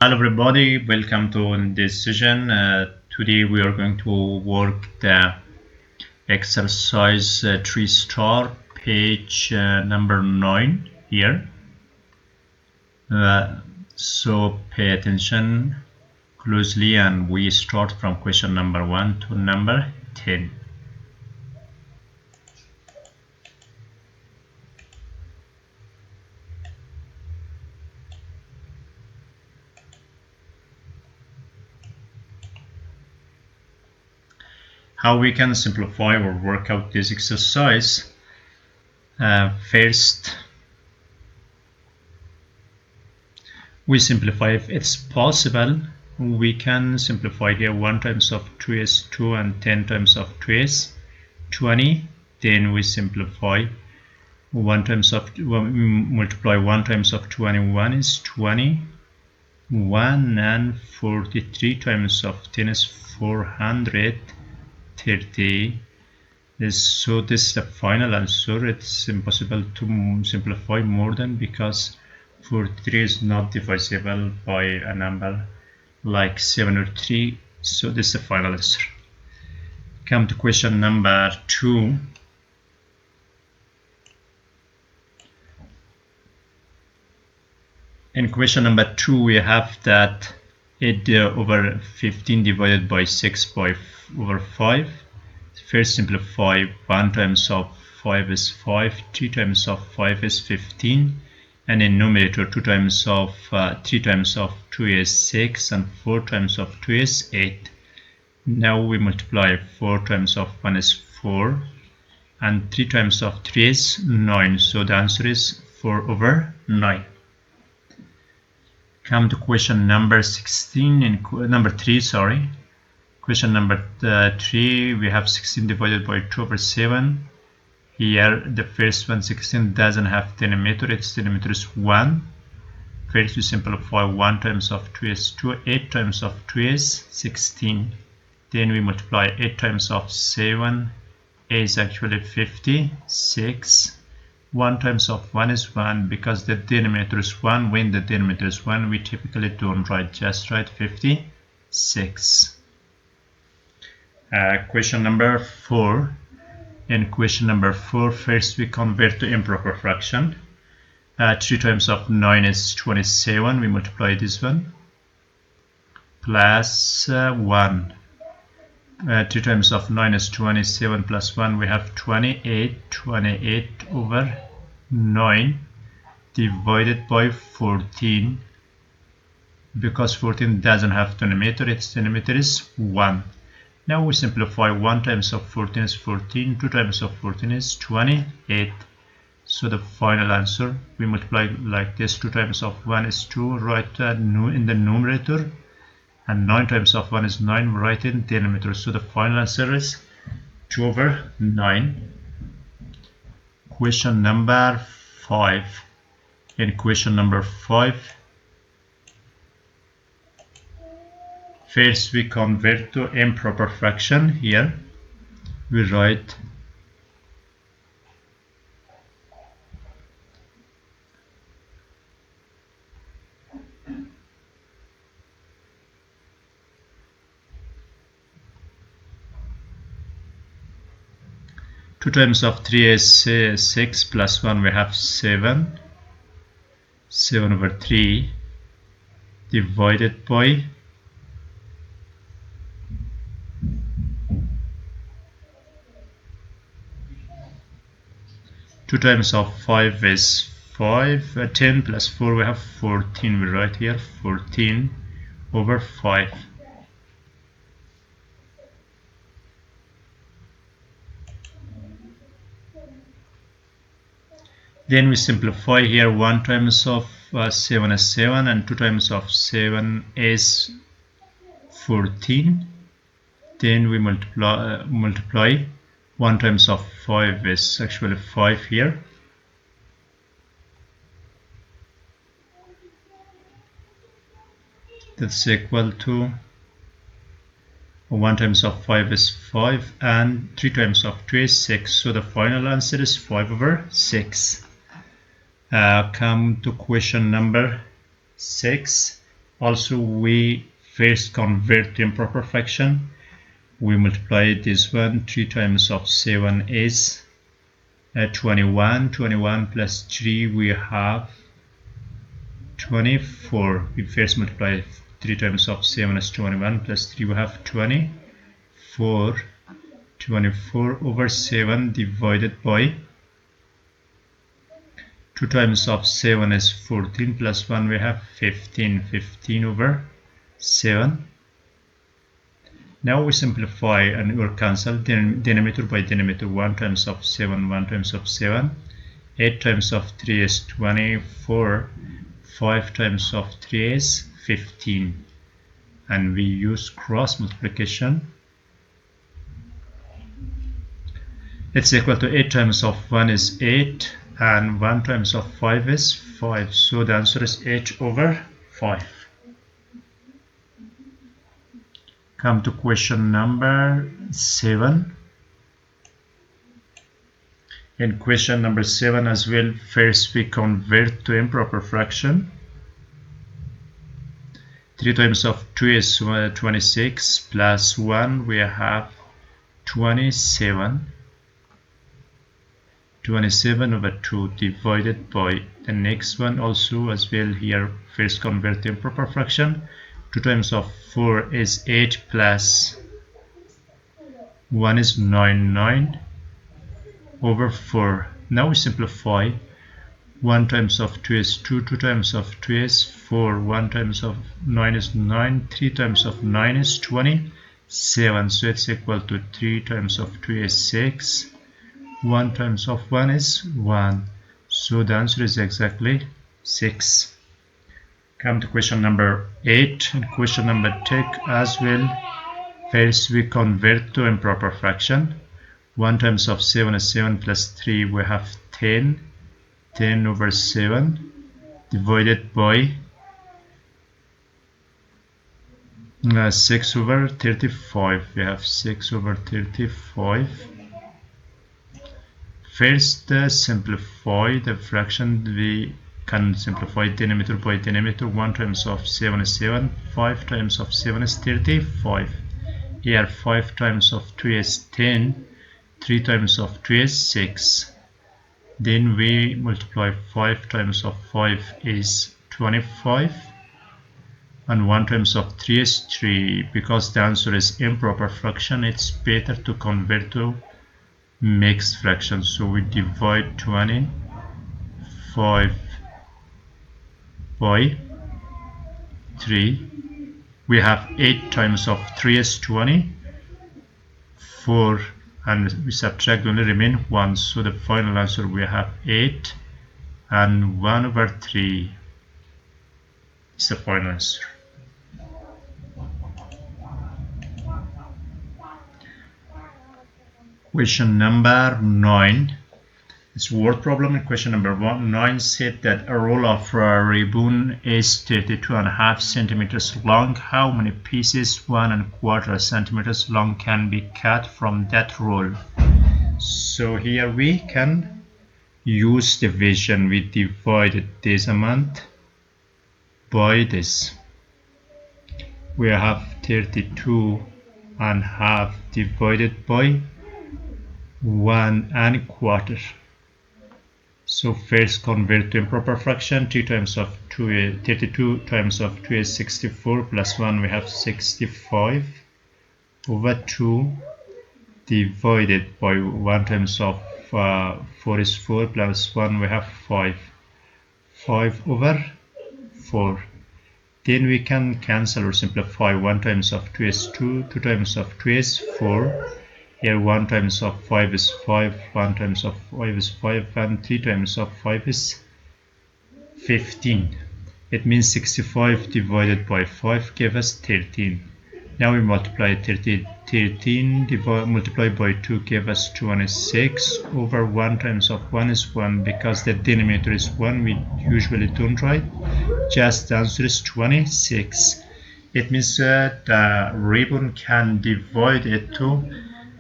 Hello everybody, welcome to this session. Today we are going to work the exercise 3 star page number 9 here. So pay attention closely and we start from question number 1 to number 10. How we can simplify or work out this exercise? First, we simplify if it's possible. We can simplify here 1 times of 2 is 2 and 10 times of 2 is 20. Then we simplify 1 times of multiply 1 times of 21 is 20. 1 and 43 times of 10 is 430. So this is the final answer. It's impossible to simplify more than, because 43 is not divisible by a number like 7 or 3. So this is the final answer. Come to question number 2. In question number 2, we have that 8 over 15 divided by 6 over 5. First simplify. 1 times of 5 is 5, 3 times of 5 is 15, and in numerator 2 times of 3 times of 2 is 6, and 4 times of 2 is 8. Now we multiply. 4 times of 1 is 4, and 3 times of 3 is 9. So the answer is 4 over 9. Come to question number 16 in number 3, sorry. Question number 3, we have 16 divided by 2 over 7. Here the first one, 16, doesn't have denominator, its denominator is 1. First we simplify. 1 times of 2 is 2, 8 times of 2 is 16. Then we multiply. 8 times of 7 is actually 56. 1 times of 1 is 1, because the denominator is 1. When the denominator is 1, we typically don't write, just write 56. Question number 4. In question number 4, first we convert to improper fraction. 3 times of 9 is 27. We multiply this one. Plus 1. 3 times of 9 is 27 plus 1, we have 28. 28 over 9 divided by 14. Because 14 doesn't have denominator, its denominator is 1. Now we simplify. 1 times of 14 is 14. 2 times of 14 is 28. So the final answer, we multiply like this. 2 times of 1 is 2, write in the numerator. And 9 times of 1 is 9, write in denominator. So the final answer is 2 over 9. Question number 5. In question number 5, first we convert to improper fraction. Here we write 2 times of 3 is 6 plus 1, we have 7. 7 over 3 divided by 2 times of 5 is 5. 10 plus 4, we have 14. We write here 14 over 5. Then we simplify here. 1 times of 7 is 7, and 2 times of 7 is 14. Then we multiply. 1 times of 5 is actually 5 here. That's equal to 1 times of 5 is 5, and 3 times of 2 is 6. So the final answer is 5 over 6. Come to question number 6. Also, we first convert to improper fraction. We multiply this one. 3 times of 7 is 21. 21 plus 3, we have 24. We first multiply 3 times of 7 is 21 plus 3, we have 24. 24 over 7 divided by 2 times of 7 is 14 plus 1, we have 15. 15 over 7. Now we simplify and or cancel denominator by denominator. 1 times of 7, 1 times of 7. 8 times of 3 is 24. 5 times of 3 is 15. And we use cross multiplication. It's equal to 8 times of 1 is 8. And 1 times of 5 is 5. So the answer is 8 over 5. Come to question number 7. In question number 7 as well, first we convert to improper fraction. 3 times of 2 is 26 plus 1, we have 27. 27 over 2 divided by the next one also as well. Here first convert to improper fraction. 2 times of 4 is 8 plus 1 is 9. 9 over 4. Now we simplify. 1 times of 2 is 2. 2 times of 2 is 4. 1 times of 9 is 9. 3 times of 9 is 27. So it's equal to 3 times of 2 is 6. 1 times of 1 is 1. So the answer is exactly 6. Come to question number 8 and question number 10 as well. First we convert to improper fraction. 1 times of 7 is 7 plus 3, we have 10. 10 over 7 divided by 6 over 35. We have 6 over 35. First simplify the fraction. We can simplify denominator by denominator. 1 times of 7 is 7. 5 times of 7 is 35. Here 5 times of 2 is 10. 3 times of 2 is 6. Then we multiply 5 times of 5 is 25. And 1 times of 3 is 3. Because the answer is improper fraction, it's better to convert to mixed fraction. So we divide 25 by 3. We have 8 times of 3 is 20. 4 and we subtract, only remain 1. So the final answer we have 8 and 1 over 3 is the final answer. Question number 9. It's word problem. In question number 9 said that a roll of ribbon is 32.5 centimeters long. How many pieces 1¼ centimeters long can be cut from that roll? So here we can use division. We divided this amount by this. We have 32.5 divided by 1¼ So first convert to improper fraction. 3 times of 2 32 times of 2 is 64 plus 1, we have 65 over 2 divided by 1 times of 4 is 4 plus 1, we have 5 over 4. Then we can cancel or simplify. 1 times of 2 is 2, 2 times of 2 is 4. Here 1 times of 5 is 5, 1 times of 5 is 5, and 3 times of 5 is 15. It means 65 divided by 5 gave us 13. Now we multiply 13 multiplied by 2 gave us 26 over 1 times of 1 is 1. Because the denominator is 1, we usually don't write. Just the answer is 26. It means that the ribbon can divide it to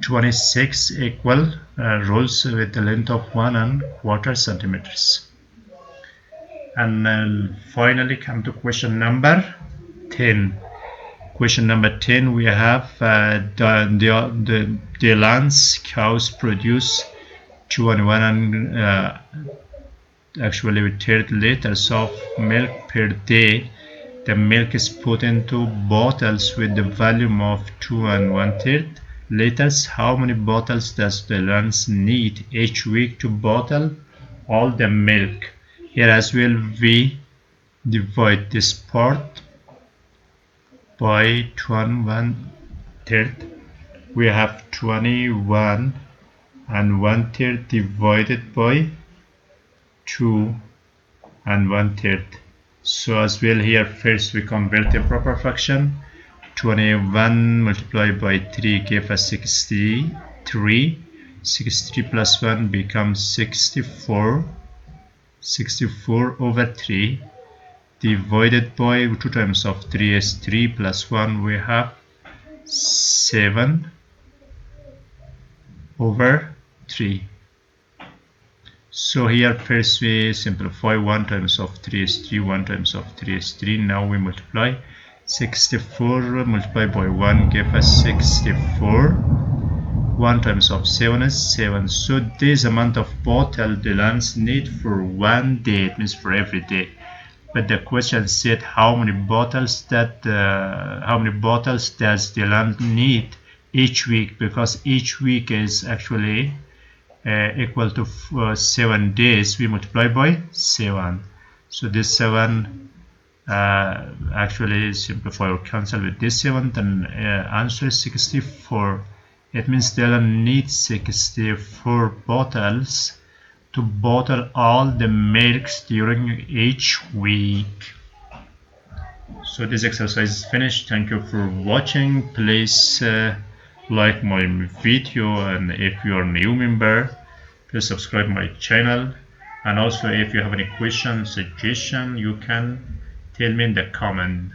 26 equal rolls with the length of 1¼ centimeters. And then finally come to question number 10. Question number 10, we have the land's cows produce 21 and actually 30 liters of milk per day. The milk is put into bottles with the volume of 2 and 1/3 liters. How many bottles does the lambs need each week to bottle all the milk? Here as well we divide this part by 2 and 1/3. We have 21 and 1/3 divided by 2 and 1/3. So as well here first we convert a proper fraction. 21 multiplied by 3 gave us 63. 63 plus 1 becomes 64. 64 over 3 divided by 2 times of 3 is 3 plus 1, we have 7 over 3. So here first we simplify. 1 times of 3 is 3, 1 times of 3 is 3. Now we multiply. 64 multiplied by 1 give us 64. 1 times of 7 is 7. So this amount of bottle the lambs need for 1 day. It means for every day. But the question said how many bottles does the lamb need each week, because each week is actually equal to 7 days. We multiply by 7. So this 7 actually simplify or cancel with this 7. Then answer is 64. It means the lamb needs 64 bottles to bottle all the milks during each week. So this exercise is finished. Thank you for watching. Please like my video, and if you are a new member, please subscribe my channel. And also if you have any question, suggestion, you can tell me in the comment.